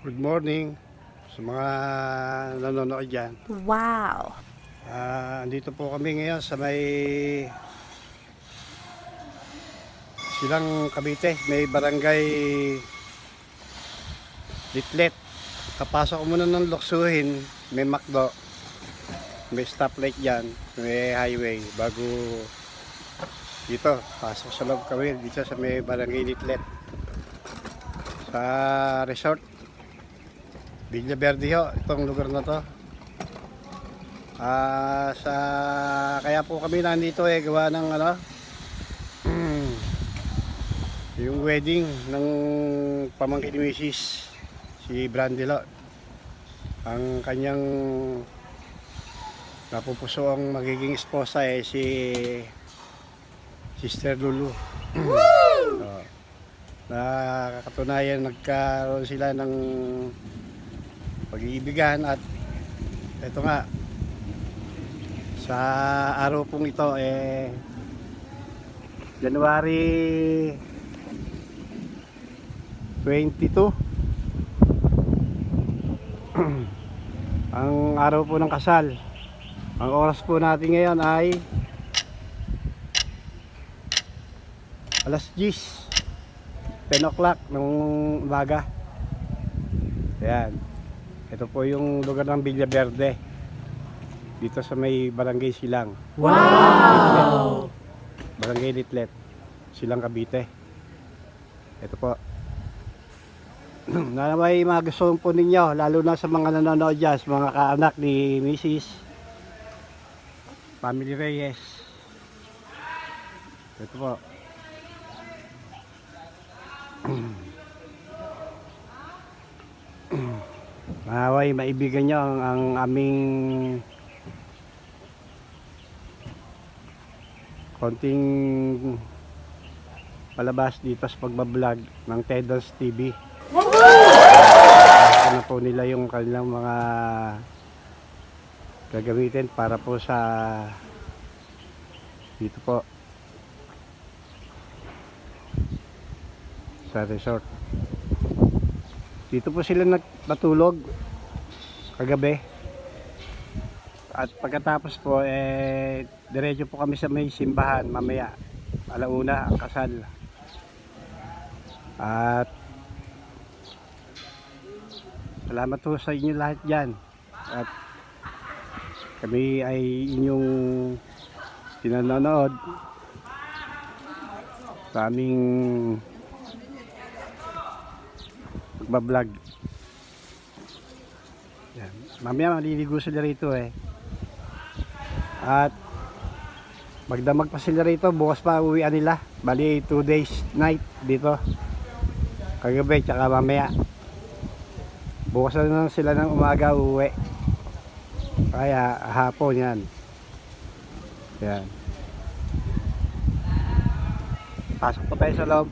Good morning sa mga nanonood dyan. Wow! Andito po kami ngayon sa may Silang Cavite, may barangay Litlet. Kapasok ko muna ng Luksuhin, may McDo, may stoplight dyan, may highway, bago dito, pasok sa loob kami, dito sa may barangay Litlet. Sa resort Villa Verde ho, itong lugar na to. Kaya po kami nandito gawa ng yung wedding ng pamangkin ni Mrs. si Brandilo. Ang kanyang napupuso ang magiging esposa si Sister Lulu. Nakakatunayan nagkaroon sila ng pag-iibigan at ito nga sa araw pong ito January 22 ang araw po ng kasal. Ang oras po natin ngayon ay alas 10 o'clock ng umaga. Ayan. Ito po yung lugar ng Villa Verde. Dito sa may Barangay Silang. Wow! Barangay Litlet. Silang Cavite. Ito po. Na may magustuhan po ninyo, lalo na sa mga nanonood dyan, sa mga kaanak ni Mrs. Family Reyes. Ito po. Naway maibigan nyo ang aming konting palabas dito sa pagbablog ng Tedons TV. Ano po nila yung kanilang mga gagamitin para po sa dito po sa resort. Dito po sila nagpatulog kagabi. At pagkatapos po diretso po kami sa may simbahan mamaya. Alauna ang kasal. At salamat po sa inyo lahat dyan. At kami ay inyong pinanonood sa aming magbablog. Yan. Mamaya maliligo sila rito At magdamag pa sila rito. Bukas pa uwian nila. Bali 2 days night dito. Kagabi tsaka mamaya. Bukas na sila ng umaga uwi. Kaya hapon yan. Yan. Pasok pa tayo sa loob.